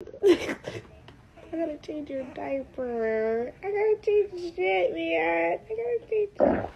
I gotta change your diaper. I gotta change the shit, man. I gotta change it.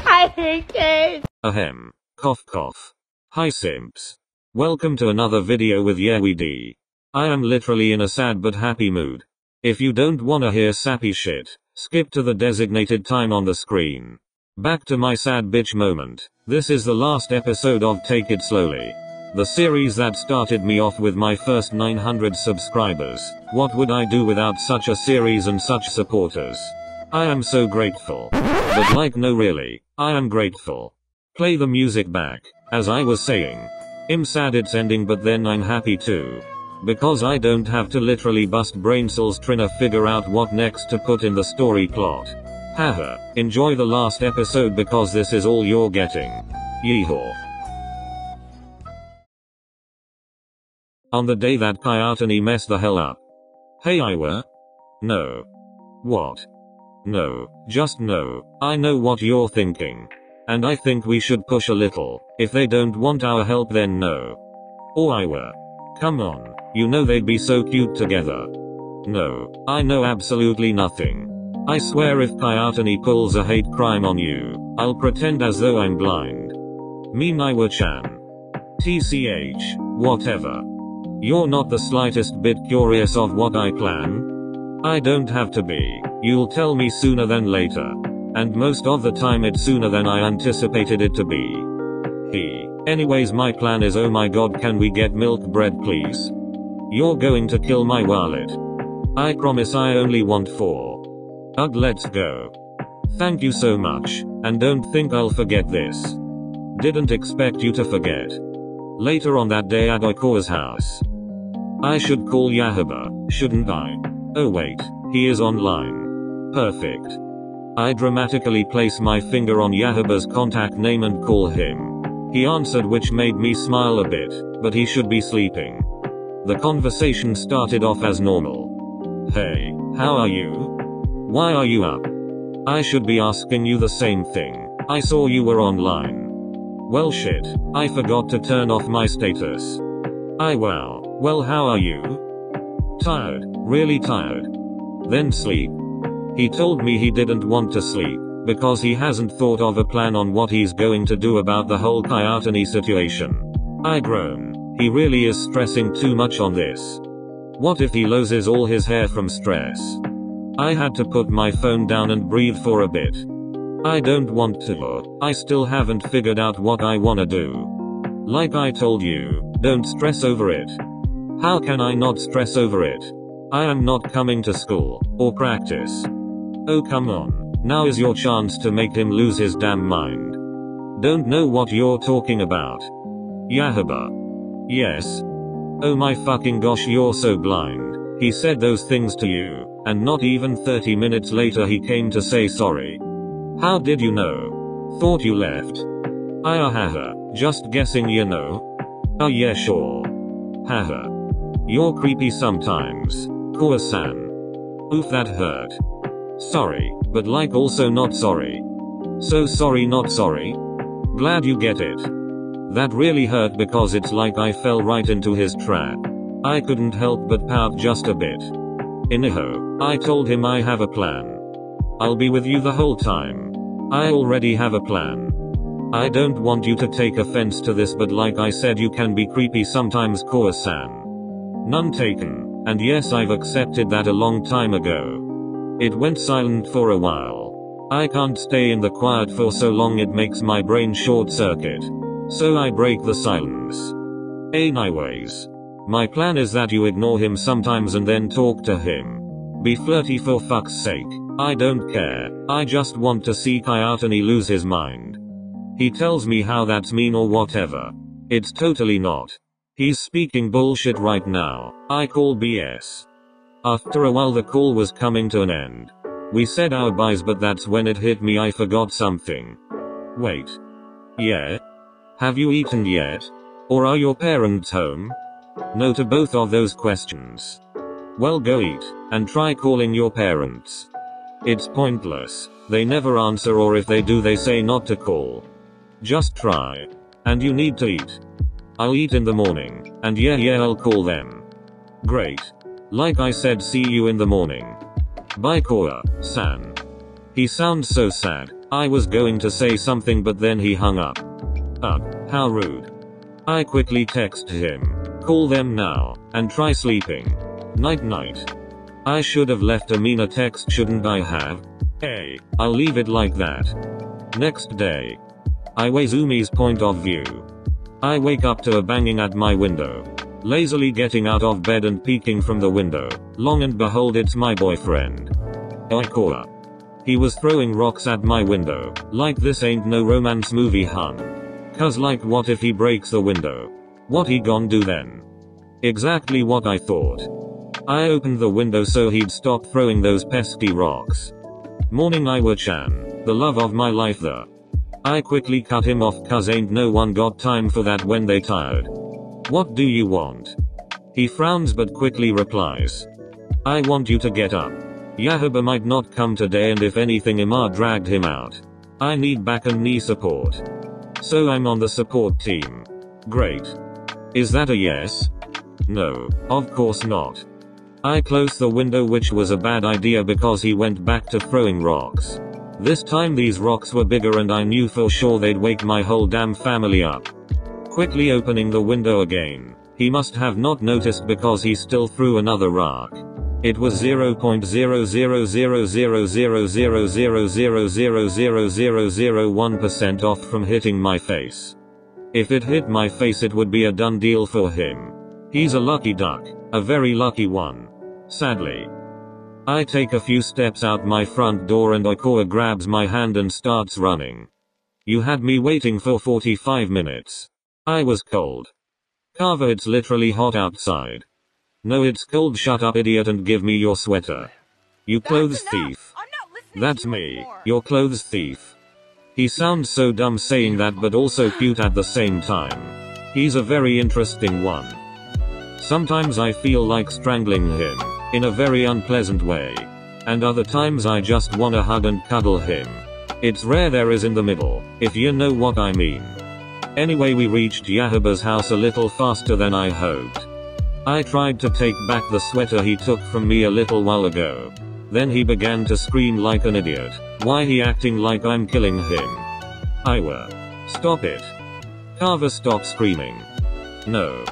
I hate kids. Ahem. Cough cough. Hi simps. Welcome to another video with 𝐴𝐴𝐴𝐴. I am literally in a sad but happy mood. If you don't wanna hear sappy shit, skip to the designated time on the screen. Back to my sad bitch moment. This is the last episode of Take It Slowly. The series that started me off with my first 900 subscribers. What would I do without such a series and such supporters? I am so grateful. But like no really, I am grateful. Play the music back. As I was saying, I'm sad it's ending but then I'm happy too. Because I don't have to literally bust brain cells trying to figure out what next to put in the story plot. Haha, enjoy the last episode because this is all you're getting. Yeehaw. On the day that KyouHaba messed the hell up. Hey Iwa? No. What? No, just no. I know what you're thinking. And I think we should push a little. If they don't want our help then no. Oh Iwa. Come on, you know they'd be so cute together. No, I know absolutely nothing. I swear if KyouHaba pulls a hate crime on you, I'll pretend as though I'm blind. Mean Iwa-chan. TCH, whatever. You're not the slightest bit curious of what I plan? I don't have to be. You'll tell me sooner than later. And most of the time it's sooner than I anticipated it to be. Anyways, my plan is, oh my god, can we get milk bread please? You're going to kill my wallet. I promise I only want 4. Ugh, let's go. Thank you so much, and don't think I'll forget this. Didn't expect you to forget. Later on that day at Iko's house. I should call KyouHaba, shouldn't I? Oh wait, he is online. Perfect. I dramatically place my finger on KyouHaba's contact name and call him. He answered, which made me smile a bit, but he should be sleeping. The conversation started off as normal. Hey, how are you? Why are you up? I should be asking you the same thing. I saw you were online. Well shit, I forgot to turn off my status. Wow. Well, how are you? Tired, really tired. Then sleep. He told me he didn't want to sleep, because he hasn't thought of a plan on what he's going to do about the whole KyouHaba situation. I groan. He really is stressing too much on this. What if he loses all his hair from stress? I had to put my phone down and breathe for a bit. I don't want to. I still haven't figured out what I wanna do. Like I told you, don't stress over it. How can I not stress over it? I am not coming to school, or practice. Oh come on, now is your chance to make him lose his damn mind. Don't know what you're talking about. KyouHaba. Yes. Oh my fucking gosh, you're so blind. He said those things to you, and not even 30 minutes later he came to say sorry. How did you know? Thought you left. Haha, just guessing you know. Oh yeah sure. Haha. You're creepy sometimes. Koa-san. Oof, that hurt. Sorry, but like also not sorry. So sorry not sorry? Glad you get it. That really hurt because it's like I fell right into his trap. I couldn't help but pout just a bit. Anyhow, I told him I have a plan. I'll be with you the whole time. I already have a plan. I don't want you to take offense to this, but like I said, you can be creepy sometimes, Koa-san. None taken, and yes, I've accepted that a long time ago. It went silent for a while. I can't stay in the quiet for so long, it makes my brain short circuit. So I break the silence. Anyways, my plan is that you ignore him sometimes and then talk to him. Be flirty for fuck's sake. I don't care. I just want to see KyouHaba lose his mind. He tells me how that's mean or whatever. It's totally not. He's speaking bullshit right now. I call BS. After a while the call was coming to an end. We said our byes, but that's when it hit me, I forgot something. Wait. Yeah? Have you eaten yet? Or are your parents home? No to both of those questions. Well, go eat, and try calling your parents. It's pointless. They never answer, or if they do they say not to call. Just try. And you need to eat. I'll eat in the morning, and yeah I'll call them. Great. Like I said, see you in the morning. Bye Koa-san. He sounds so sad. I was going to say something but then he hung up. Ugh, how rude. I quickly text him. Call them now, and try sleeping. Night night. I should have left a meaner text, shouldn't I have? Hey, I'll leave it like that. Next day. IwaOi's point of view. I wake up to a banging at my window. Lazily getting out of bed and peeking from the window. Long and behold, it's my boyfriend. Koa. He was throwing rocks at my window. Like this ain't no romance movie, hun. Cause like what if he breaks the window? What he gon' do then? Exactly what I thought. I opened the window so he'd stop throwing those pesky rocks. Morning Iwa-chan, the love of my life the. I quickly cut him off cause ain't no one got time for that when they tired. What do you want? He frowns but quickly replies. I want you to get up. KyouHaba might not come today and if anything 𝐴𝐻 dragged him out. I need back and knee support. So I'm on the support team. Great. Is that a yes? No, of course not. I closed the window, which was a bad idea because he went back to throwing rocks. This time these rocks were bigger and I knew for sure they'd wake my whole damn family up. Quickly opening the window again. He must have not noticed because he still threw another rock. It was 0.000000000000001% off from hitting my face. If it hit my face it would be a done deal for him. He's a lucky duck, a very lucky one. Sadly. I take a few steps out my front door and Koa grabs my hand and starts running. You had me waiting for 45 minutes. I was cold. KyouHaba, it's literally hot outside. No, it's cold, shut up idiot and give me your sweater. You clothes thief. That's me, your clothes thief. He sounds so dumb saying that but also cute at the same time. He's a very interesting one. Sometimes I feel like strangling him, in a very unpleasant way. And other times I just wanna hug and cuddle him. It's rare there is in the middle, if you know what I mean. Anyway, we reached KyouHaba's house a little faster than I hoped. I tried to take back the sweater he took from me a little while ago. Then he began to scream like an idiot. Why he acting like I'm killing him? Iwa. Stop it. KyouHaba, stop screaming. No.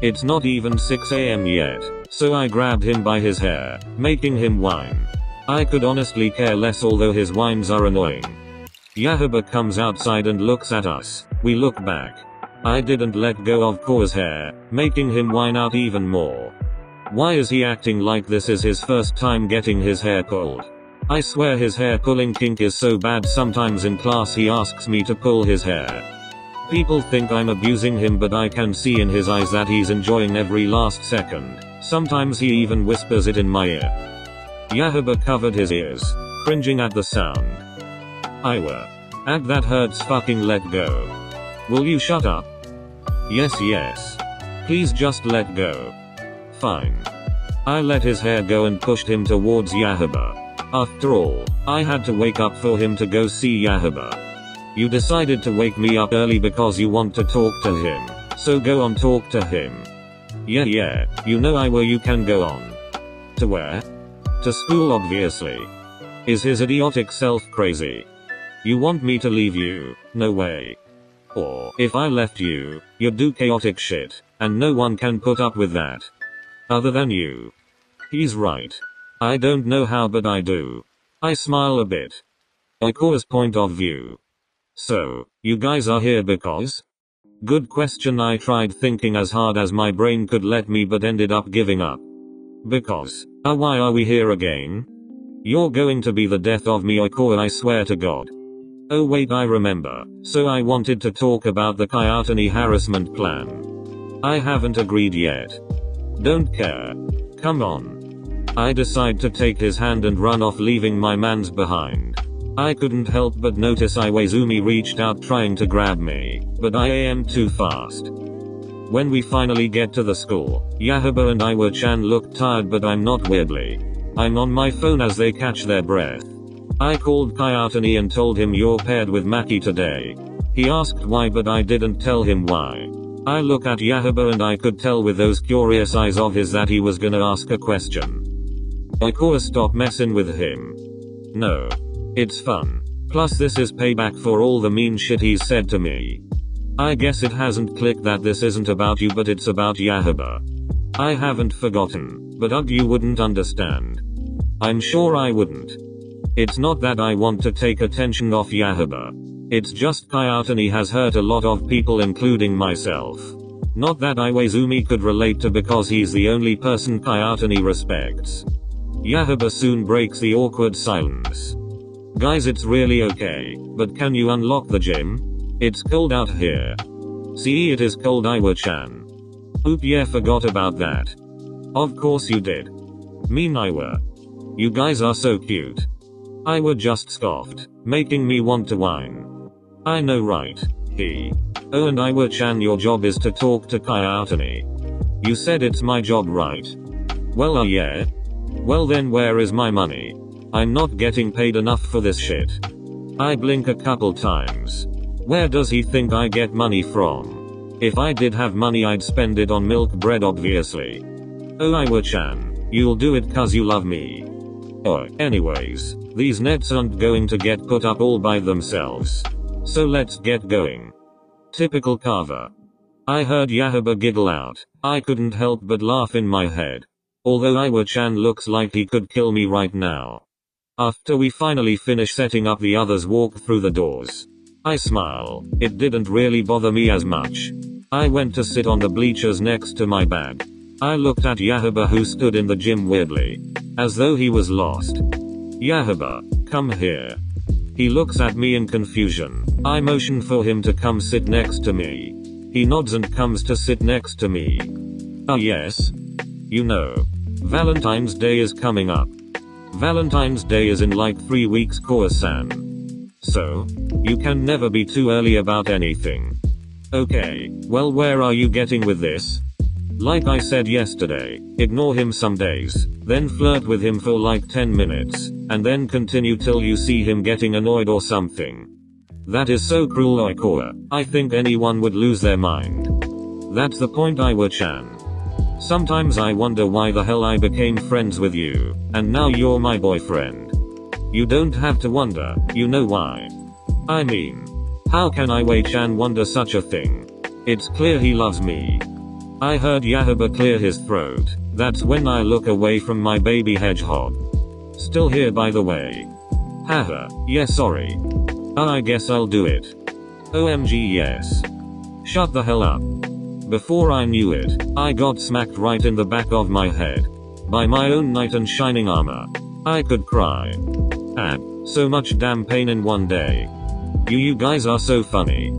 It's not even 6 AM yet, so I grabbed him by his hair, making him whine. I could honestly care less, although his whines are annoying. KyouHaba comes outside and looks at us. We look back. I didn't let go of Koa's hair, making him whine out even more. Why is he acting like this is his first time getting his hair pulled? I swear his hair pulling kink is so bad, sometimes in class he asks me to pull his hair. People think I'm abusing him, but I can see in his eyes that he's enjoying every last second. Sometimes he even whispers it in my ear. KyouHaba covered his ears, cringing at the sound. Iwa. Ag, that hurts, fucking let go. Will you shut up? Yes. Please just let go. Fine. I let his hair go and pushed him towards KyouHaba. After all, I had to wake up for him to go see KyouHaba. You decided to wake me up early because you want to talk to him. So go on, talk to him. Yeah, you know Iwa, you can go on. To where? To school, obviously. Is his idiotic self crazy? You want me to leave you? No way. Or, if I left you, you'd do chaotic shit, and no one can put up with that. Other than you. He's right. I don't know how, but I do. I smile a bit. Koa's point of view. So, you guys are here because? Good question. I tried thinking as hard as my brain could let me, but ended up giving up. Because. Why are we here again? You're going to be the death of me, Koa, I swear to God. Oh wait, I remember. So I wanted to talk about the KyouHaba harassment plan. I haven't agreed yet. Don't care. Come on. I decide to take his hand and run off, leaving my mans behind. I couldn't help but notice IwaOi reached out trying to grab me, but I am too fast. When we finally get to the school, KyouHaba and Iwa-chan look tired, but I'm not, weirdly. I'm on my phone as they catch their breath. I called KyouHaba and told him you're paired with Maki today. He asked why, but I didn't tell him why. I look at KyouHaba and I could tell with those curious eyes of his that he was gonna ask a question. Stop messing with him. No. It's fun. Plus this is payback for all the mean shit he's said to me. I guess it hasn't clicked that this isn't about you but it's about KyouHaba. I haven't forgotten, but you wouldn't understand. I'm sure I wouldn't. It's not that I want to take attention off KyouHaba. It's just 𝐴𝐸 has hurt a lot of people including myself. Not that IwaOi could relate to because he's the only person 𝐴𝐸 respects. KyouHaba soon breaks the awkward silence. Guys, it's really okay, but can you unlock the gym? It's cold out here. See, it is cold, Iwa-chan. Oop, yeah, forgot about that. Of course you did. Mean Iwa. You guys are so cute. Iwa just scoffed, making me want to whine. I know, right? Oh, and Iwa-chan, your job is to talk to 𝐴𝐸. You said it's my job, right? Well, yeah. Well then where is my money? I'm not getting paid enough for this shit. I blink a couple times. Where does he think I get money from? If I did have money I'd spend it on milk bread obviously. Oh Iwa-chan, you'll do it cause you love me. Oh, anyways, these nets aren't going to get put up all by themselves. So let's get going. Typical Kava. I heard KyouHaba giggle out. I couldn't help but laugh in my head. Although Iwa-chan looks like he could kill me right now. After we finally finish setting up, the others walk through the doors. I smile. It didn't really bother me as much. I went to sit on the bleachers next to my bag. I looked at KyouHaba who stood in the gym weirdly. As though he was lost. KyouHaba, come here. He looks at me in confusion. I motion for him to come sit next to me. He nods and comes to sit next to me. Yes. You know. Valentine's Day is coming up. Valentine's Day is in like 3 weeks, Koa-san. So, you can never be too early about anything. Okay, well, where are you getting with this? Like I said yesterday, ignore him some days, then flirt with him for like 10 minutes, and then continue till you see him getting annoyed or something. That is so cruel, Koa. I think anyone would lose their mind. That's the point, Iwa-chan. Sometimes I wonder why the hell I became friends with you, and now you're my boyfriend. You don't have to wonder, you know why. I mean, how can Iwa-chan wonder such a thing? It's clear he loves me. I heard KyouHaba clear his throat. That's when I look away from my baby hedgehog. Still here by the way. Haha, yeah, sorry. I guess I'll do it. OMG yes. Shut the hell up. Before I knew it, I got smacked right in the back of my head. By my own knight in shining armor. I could cry. So much damn pain in one day. You guys are so funny.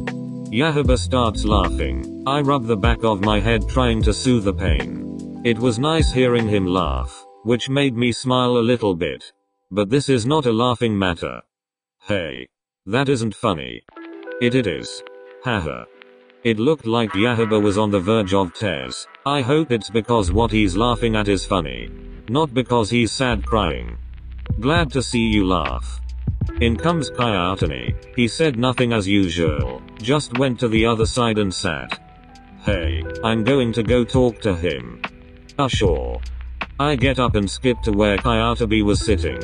KyouHaba starts laughing. I rub the back of my head trying to soothe the pain. It was nice hearing him laugh, which made me smile a little bit. But this is not a laughing matter. Hey. That isn't funny. It is. Haha. It looked like KyouHaba was on the verge of tears. I hope it's because what he's laughing at is funny. Not because he's sad crying. Glad to see you laugh. In comes KyouHaba. He said nothing as usual, just went to the other side and sat. Hey, I'm going to go talk to him. Sure. I get up and skip to where KyouHaba was sitting.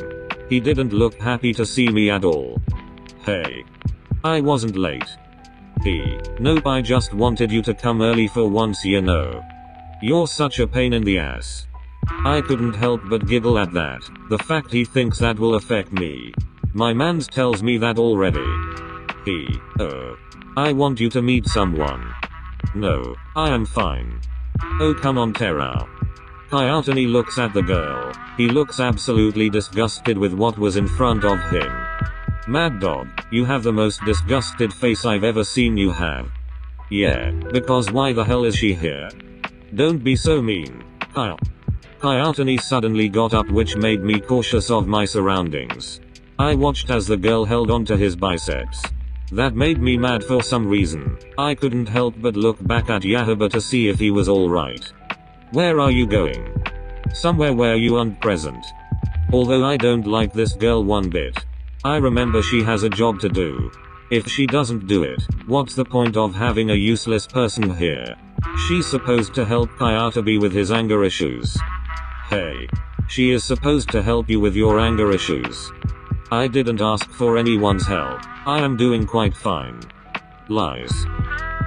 He didn't look happy to see me at all. Hey. I wasn't late. Nope, I just wanted you to come early for once, you know. You're such a pain in the ass. I couldn't help but giggle at that. The fact he thinks that will affect me. My mans tells me that already. I want you to meet someone. No, I am fine. Oh come on Terra. KyouHaba looks at the girl. He looks absolutely disgusted with what was in front of him. Mad dog, you have the most disgusted face I've ever seen you have. Yeah, because why the hell is she here? Don't be so mean, Kyle. KyouHaba suddenly got up, which made me cautious of my surroundings. I watched as the girl held onto his biceps. That made me mad for some reason. I couldn't help but look back at KyouHaba to see if he was alright. Where are you going? Somewhere where you aren't present. Although I don't like this girl one bit. I remember she has a job to do. If she doesn't do it, what's the point of having a useless person here? She's supposed to help KyouHaba with his anger issues. Hey. She is supposed to help you with your anger issues. I didn't ask for anyone's help. I am doing quite fine. Lies.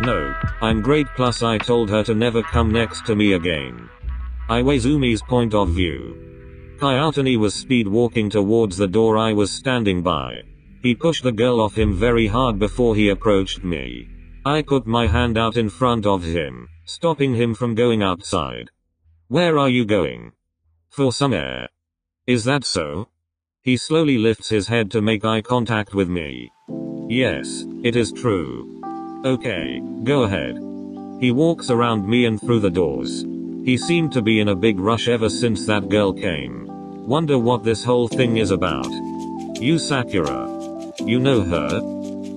No, I'm great, plus I told her to never come next to me again. Iwazumi's point of view. KyouHaba was speed walking towards the door I was standing by. He pushed the girl off him very hard before he approached me. I put my hand out in front of him, stopping him from going outside. Where are you going? For some air. Is that so? He slowly lifts his head to make eye contact with me. Yes, it is true. Okay, go ahead. He walks around me and through the doors. He seemed to be in a big rush ever since that girl came. Wonder what this whole thing is about. You Sakura. You know her?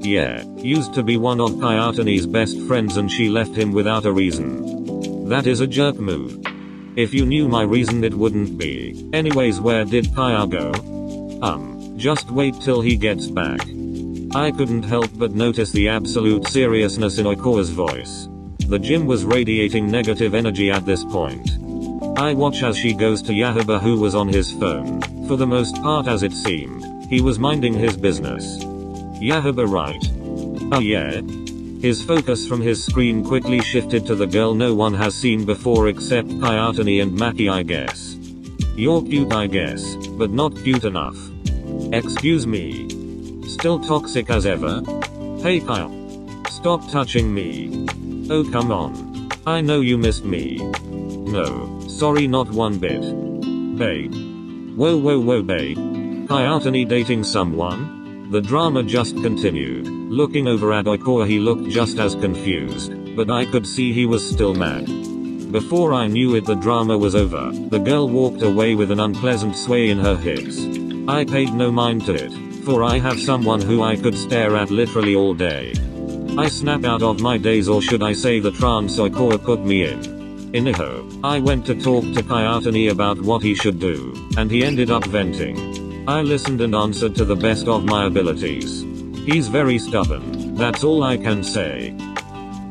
Yeah, used to be one of KyouHaba's best friends and she left him without a reason. That is a jerk move. If you knew my reason it wouldn't be. Anyways, where did KyouHaba go? Just wait till he gets back. I couldn't help but notice the absolute seriousness in Oikoa's voice. The gym was radiating negative energy at this point. I watch as she goes to KyouHaba, who was on his phone. For the most part, as it seemed, he was minding his business. KyouHaba, right? Oh yeah? His focus from his screen quickly shifted to the girl no one has seen before except KyouHaba and Maki, I guess. You're cute, I guess, but not cute enough. Excuse me. Still toxic as ever? Hey Kyle. Stop touching me. Oh come on. I know you missed me. No, sorry, not one bit. Babe. Whoa babe. KyouHaba dating someone? The drama just continued. Looking over at Oikoa, he looked just as confused, but I could see he was still mad. Before I knew it, the drama was over. The girl walked away with an unpleasant sway in her hips. I paid no mind to it, for I have someone who I could stare at literally all day. I snap out of my daze, or should I say the trance Oikoa put me in. Anyhow, I went to talk to KyouHaba about what he should do, and he ended up venting. I listened and answered to the best of my abilities. He's very stubborn, that's all I can say.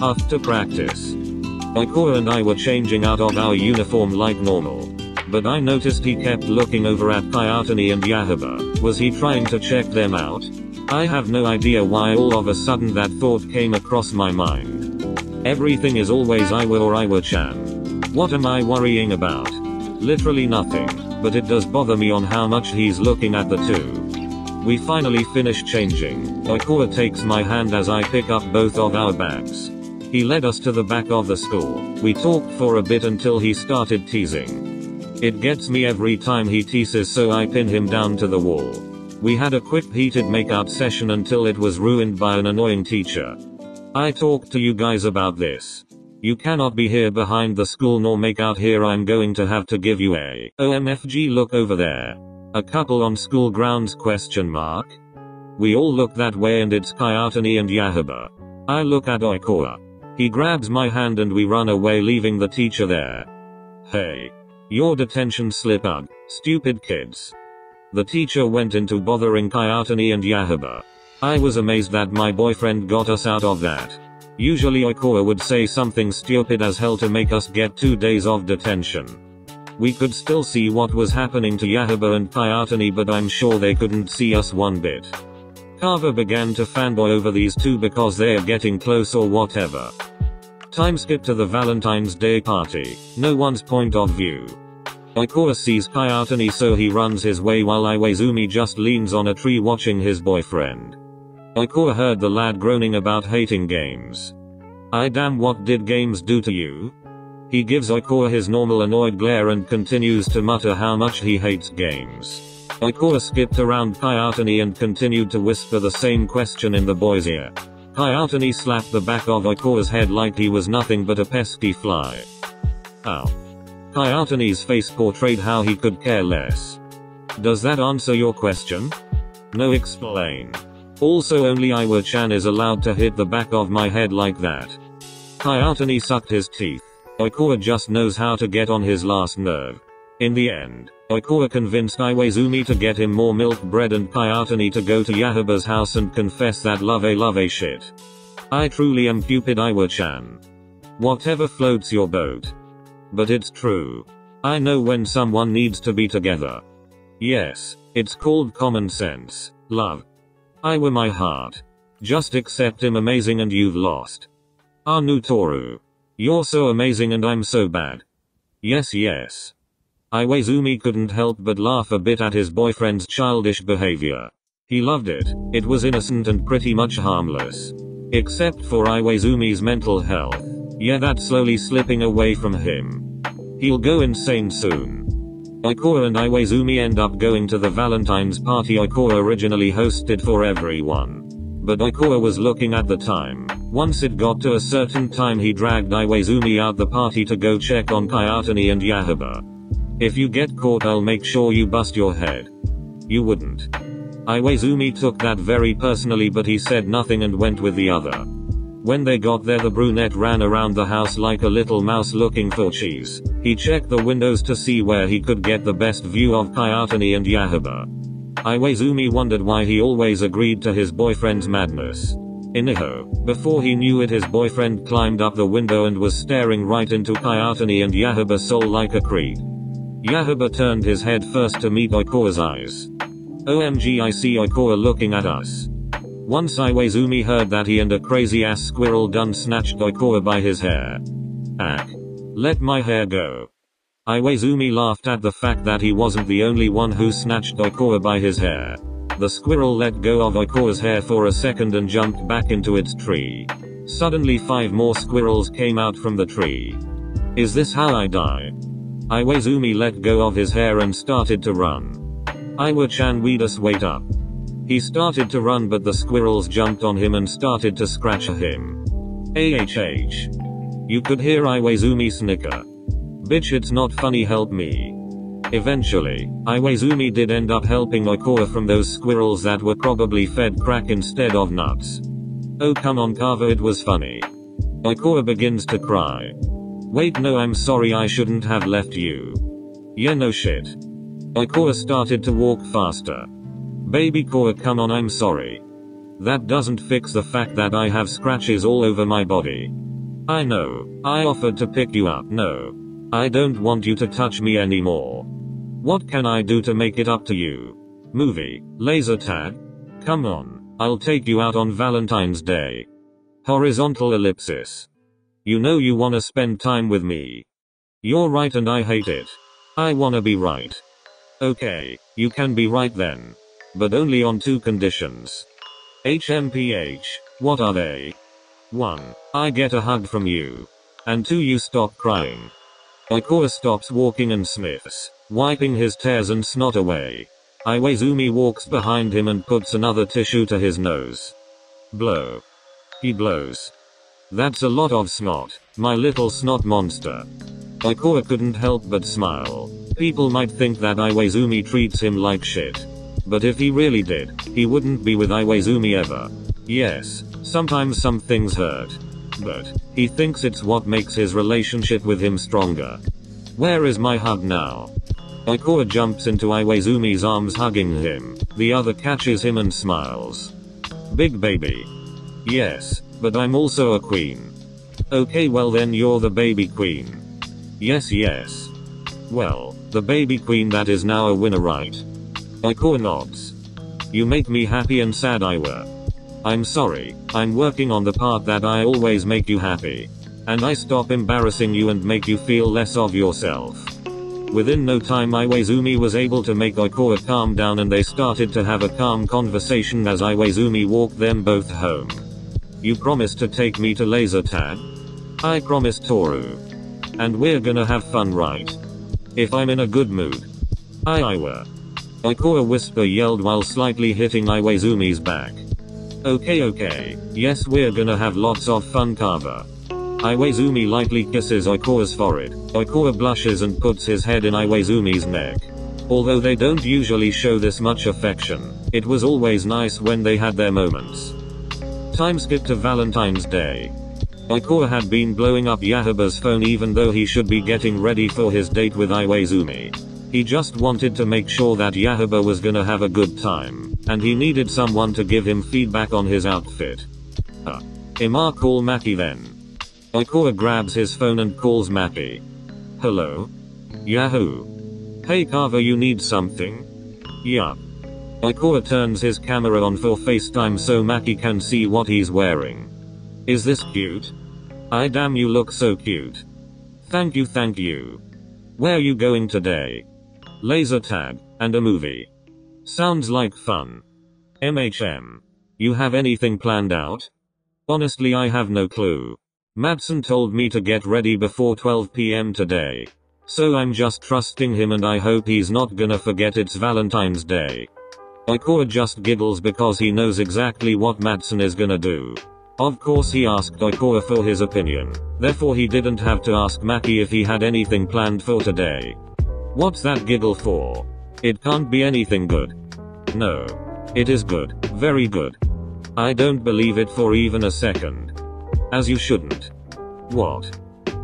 After practice, Oikoa and I were changing out of our uniform like normal. But I noticed he kept looking over at KyouHaba and KyouHaba. Was he trying to check them out? I have no idea why all of a sudden that thought came across my mind. Everything is always Iwa or Iwa-chan. What am I worrying about? Literally nothing, but it does bother me on how much he's looking at the two. We finally finish changing. Oikoa takes my hand as I pick up both of our bags. He led us to the back of the school. We talked for a bit until he started teasing. It gets me every time he teases, so I pin him down to the wall. We had a quick heated makeout session until it was ruined by an annoying teacher. I talked to you guys about this. You cannot be here behind the school nor make out here. I'm going to have to give you a OMFG look over there. A couple on school grounds ? We all look that way and it's KyouHaba and KyouHaba. I look at Oikoa. He grabs my hand and we run away, leaving the teacher there. Hey. Your detention slip, stupid kids. The teacher went into bothering KyouHaba and KyouHaba. I was amazed that my boyfriend got us out of that. Usually Oikoa would say something stupid as hell to make us get 2 days of detention. We could still see what was happening to KyouHaba and KyouHaba, but I'm sure they couldn't see us one bit. Kava began to fanboy over these two because they're getting close or whatever. Time skip to the Valentine's Day party. No one's point of view. Oikoa sees KyouHaba, so he runs his way while Iwazumi just leans on a tree watching his boyfriend. Oikoa heard the lad groaning about hating games. I damn, what did games do to you? He gives Oikoa his normal annoyed glare and continues to mutter how much he hates games. Oikoa skipped around KyouHaba and continued to whisper the same question in the boy's ear. KyouHaba slapped the back of Oikoa's head like he was nothing but a pesky fly. Ow. KyouHaba's face portrayed how he could care less. Does that answer your question? No, explain. Also, only Iwa-chan is allowed to hit the back of my head like that. KyouHaba sucked his teeth. Oikoa just knows how to get on his last nerve. In the end, 𝐴𝐽𝑘 convinced ɪwaozumi to get him more milk bread and KyouHaba to go to KyouHaba's house and confess that 𝐿𝑜𝑣𝑒 shit. I truly am Cupid Iwa-chan. Whatever floats your boat. But it's true. I know when someone needs to be together. Yes, it's called common sense. Love. Iwa my heart. Just accept him amazing and you've lost. Anu Toru. You're so amazing and I'm so bad. Yes yes. ɪwaozumi couldn't help but laugh a bit at his boyfriend's childish behavior. He loved it, it was innocent and pretty much harmless. Except for ɪwaozumi's mental health. Yeah, that's slowly slipping away from him. He'll go insane soon. 𝐴𝐽𝑘 and ɪwaozumi end up going to the Valentine's party 𝐴𝐽𝑘 originally hosted for everyone. But 𝐴𝐽𝑘 was looking at the time. Once it got to a certain time he dragged ɪwaozumi out the party to go check on KyouHaba and KyouHaba. If you get caught I'll make sure you bust your head. You wouldn't. ɪwaozumi took that very personally but he said nothing and went with the other. When they got there the brunette ran around the house like a little mouse looking for cheese. He checked the windows to see where he could get the best view of KyouHaba and KyouHaba. ɪwaozumi wondered why he always agreed to his boyfriend's madness. ɪᴛ'𳑱. Before he knew it his boyfriend climbed up the window and was staring right into KyouHaba and KyouHaba's soul like a creep. KyouHaba turned his head first to meet 𝐴𝐽𝑘's eyes. OMG, I see 𝐴𝐽𝑘 looking at us. Once ɪwaozumi heard that he and a crazy ass squirrel done snatched 𝐴𝐽𝑘 by his hair. Ack. Let my hair go. ɪwaozumi laughed at the fact that he wasn't the only one who snatched 𝐴𝐽𝑘 by his hair. The squirrel let go of 𝐴𝐽𝑘's hair for a second and jumped back into its tree. Suddenly 5 more squirrels came out from the tree. Is this how I die? ɪwaozumi let go of his hair and started to run. Iwa-chan, wait up. He started to run but the squirrels jumped on him and started to scratch him. You could hear ɪwaozumi snicker. Bitch, it's not funny, help me. Eventually, ɪwaozumi did end up helping 𝐴𝐽𝑘 from those squirrels that were probably fed crack instead of nuts. Oh come on Kava, it was funny. 𝐴𝐽𝑘 begins to cry. Wait no, I'm sorry, I shouldn't have left you. Yeah no shit. 𝐴𝐽𝑘 started to walk faster. Baby Kora, come on, I'm sorry. That doesn't fix the fact that I have scratches all over my body. I know, I offered to pick you up. No. I don't want you to touch me anymore. What can I do to make it up to you? Movie, laser tag? Come on, I'll take you out on Valentine's Day. Horizontal ellipsis. You know you wanna spend time with me. You're right and I hate it. I wanna be right. Okay, you can be right then. But only on 2 conditions. HMPH, what are they? 1. I get a hug from you. And 2. You stop crying. 𝐴𝐽𝑘 stops walking and sniffs, wiping his tears and snot away. ɪwaozumi walks behind him and puts another tissue to his nose. Blow. He blows. That's a lot of snot, my little snot monster. 𝐴𝐽𝑘 couldn't help but smile. People might think that ɪwaozumi treats him like shit. But if he really did, he wouldn't be with ɪwaozumi ever. Yes, sometimes some things hurt. But he thinks it's what makes his relationship with him stronger. Where is my hug now? 𝐴𝐽𝑘 jumps into ɪwaizumi's arms hugging him. The other catches him and smiles. Big baby. Yes, but I'm also a queen. Okay, well then you're the baby queen. Yes yes. Well, the baby queen that is now a winner, right? 𝐴𝐽𝑘 nods. You make me happy and sad, Iwa. I'm sorry, I'm working on the part that I always make you happy. And I stop embarrassing you and make you feel less of yourself. Within no time ɪwaozumi was able to make 𝐴𝐽𝑘 calm down and they started to have a calm conversation as ɪwaozumi walked them both home. You promised to take me to laser tag? I promised Toru. And we're gonna have fun, right? If I'm in a good mood. Iwa. 𝐴𝐽𝑘 whisper yelled while slightly hitting ɪwaizumi's back. Okay, yes, we're gonna have lots of fun, Kava. ɪwaozumi lightly kisses 𝐴𝐽𝑘's forehead. 𝐴𝐽𝑘 blushes and puts his head in ɪwaizumi's neck. Although they don't usually show this much affection, it was always nice when they had their moments. Time skip to Valentine's Day. 𝐴𝐽𝑘 had been blowing up KyouHaba's phone even though he should be getting ready for his date with ɪwaozumi. He just wanted to make sure that KyouHaba was gonna have a good time, and he needed someone to give him feedback on his outfit. Ima call Maki then. 𝐴𝐾 grabs his phone and calls Maki. Hello? Yahoo! Hey Carver, you need something? Yup. 𝐴𝐾 turns his camera on for FaceTime so Maki can see what he's wearing. Is this cute? I damn, you look so cute. Thank you, thank you. Where you going today? Laser tag, and a movie. Sounds like fun. You have anything planned out? Honestly, I have no clue. Madsen told me to get ready before 12 PM today. So I'm just trusting him and I hope he's not gonna forget it's Valentine's Day. 𝐴𝐾 just giggles because he knows exactly what Madsen is gonna do. Of course he asked 𝐴𝐾 for his opinion, therefore he didn't have to ask Maki if he had anything planned for today. What's that giggle for? It can't be anything good. No. It is good, very good. I don't believe it for even a second. As you shouldn't. What?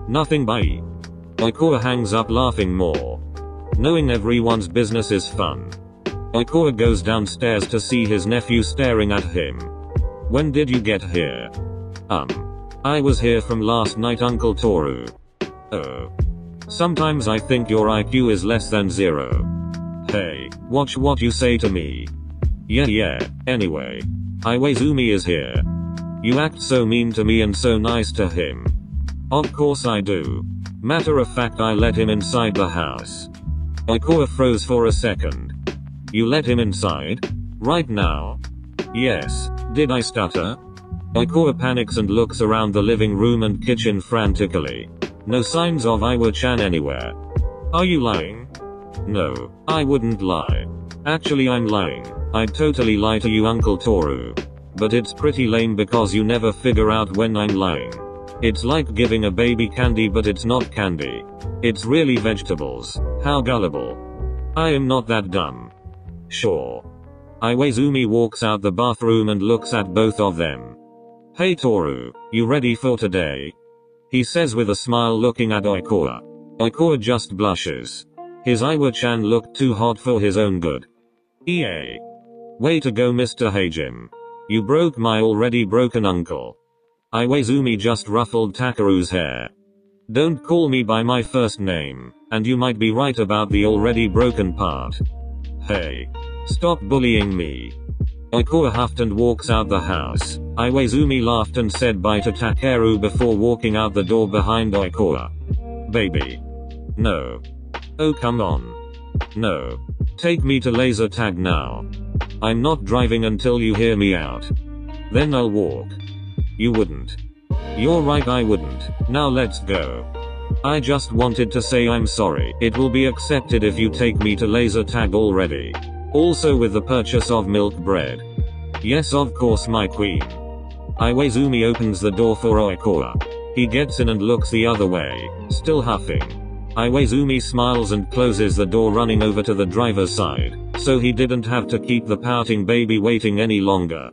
Nothing, bye. 𝐴𝐾 hangs up laughing more. Knowing everyone's business is fun. 𝐴𝐾 goes downstairs to see his nephew staring at him. When did you get here? I was here from last night, Uncle Toru. Oh. Sometimes I think your IQ is less than 0. Hey, watch what you say to me. Yeah, anyway. Iwaizumi is here. You act so mean to me and so nice to him. Of course I do. Matter of fact, I let him inside the house. 𝐴𝐾 froze for a second. You let him inside? Right now? Yes. Did I stutter? 𝐴𝐾 panics and looks around the living room and kitchen frantically. No signs of Iwa-chan anywhere. Are you lying? No, I wouldn't lie. Actually, I'm lying. I'd totally lie to you, Uncle Toru. But it's pretty lame because you never figure out when I'm lying. It's like giving a baby candy, but it's not candy. It's really vegetables. How gullible. I am not that dumb. Sure. Iwaizumi walks out the bathroom and looks at both of them. Hey Toru, you ready for today? He says with a smile, looking at 𝐴𝐾. 𝐴𝐾 just blushes. His Iwa-chan looked too hot for his own good. EA. Way to go, Mr. Heijim. You broke my already broken uncle. Iwaizumi just ruffled Takeru's hair. Don't call me by my first name, and you might be right about the already broken part. Hey. Stop bullying me. 𝐴𝐾 huffed and walks out the house. Iwaizumi laughed and said bye to Takeru before walking out the door behind 𝐴𝐾. Baby. No. Oh come on. No. Take me to laser tag now. I'm not driving until you hear me out. Then I'll walk. You wouldn't. You're right, I wouldn't. Now let's go. I just wanted to say I'm sorry. It will be accepted if you take me to laser tag already. Also with the purchase of milk bread. Yes, of course, my queen. Iwaizumi opens the door for 𝐴𝐾. He gets in and looks the other way, still huffing. Iwaizumi smiles and closes the door, running over to the driver's side, so he didn't have to keep the pouting baby waiting any longer.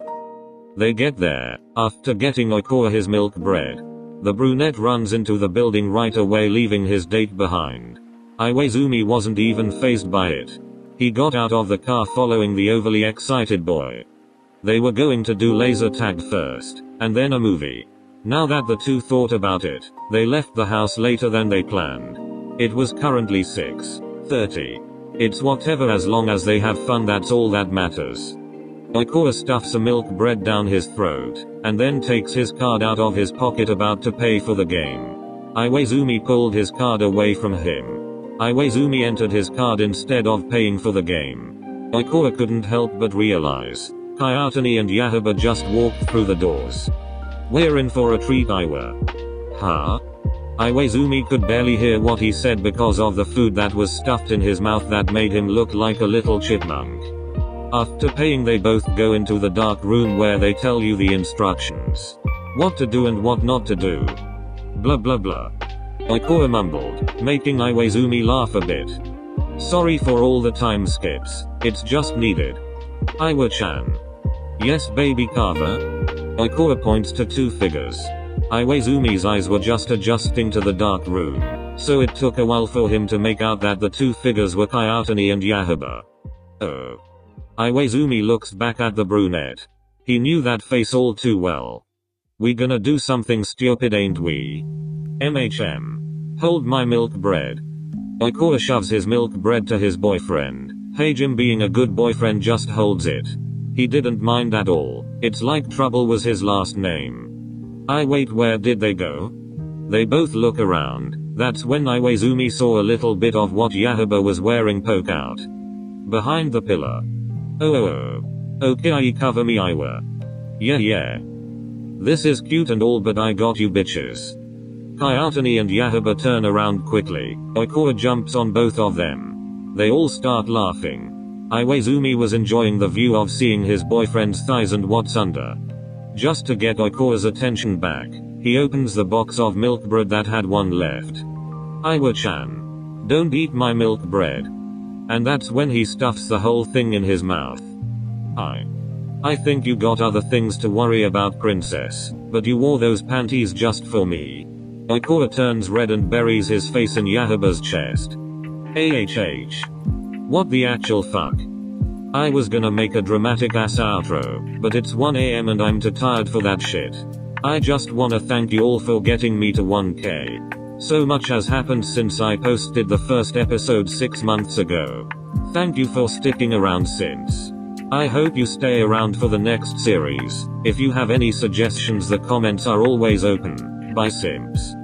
They get there. After getting 𝐴𝐾 his milk bread, the brunette runs into the building right away, leaving his date behind. Iwaizumi wasn't even fazed by it. He got out of the car following the overly excited boy. They were going to do laser tag first, and then a movie. Now that the two thought about it, they left the house later than they planned. It was currently 6:30. It's whatever, as long as they have fun, that's all that matters. 𝐴𝐾 stuffs a milk bread down his throat, and then takes his card out of his pocket about to pay for the game. Iwaizumi pulled his card away from him. Iwaizumi entered his card instead of paying for the game. 𝐴𝐾 couldn't help but realize Kayatani and KyouHaba just walked through the doors. We're in for a treat, Iwa. Huh? Iwaizumi could barely hear what he said because of the food that was stuffed in his mouth that made him look like a little chipmunk. After paying, they both go into the dark room where they tell you the instructions. What to do and what not to do. Blah blah blah. 𝐴𝐾 mumbled, making Iwaizumi laugh a bit. Sorry for all the time skips, it's just needed. Iwa-chan. Yes, baby Carver. 𝐴𝐾 points to two figures. Iwazumi's eyes were just adjusting to the dark room, so it took a while for him to make out that the two figures were KyouHaba and KyouHaba. Oh. Iwazumi looks back at the brunette. He knew that face all too well. We gonna do something stupid, ain't we? Hold my milk bread. Oikura shoves his milk bread to his boyfriend. Jim, being a good boyfriend, just holds it. He didn't mind at all. It's like Trouble was his last name. Wait, where did they go? They both look around. That's when Iwazumi saw a little bit of what KyouHaba was wearing poke out behind the pillar. Okay, cover me, Iwa. Yeah. This is cute and all, but I got you bitches. KyouHaba and KyouHaba turn around quickly. Oikura jumps on both of them. They all start laughing. Iwazumi was enjoying the view of seeing his boyfriend's thighs and what's under. Just to get Oikura's attention back, he opens the box of milk bread that had one left. Iwa-chan, don't eat my milk bread. And that's when he stuffs the whole thing in his mouth. I think you got other things to worry about, princess, but you wore those panties just for me. Oikura turns red and buries his face in KyouHaba's chest. What the actual fuck? I was gonna make a dramatic ass outro, but it's 1 AM and I'm too tired for that shit. I just wanna thank you all for getting me to 1K. So much has happened since I posted the first episode 6 months ago. Thank you for sticking around since. I hope you stay around for the next series. If you have any suggestions, the comments are always open. Bye, Simps.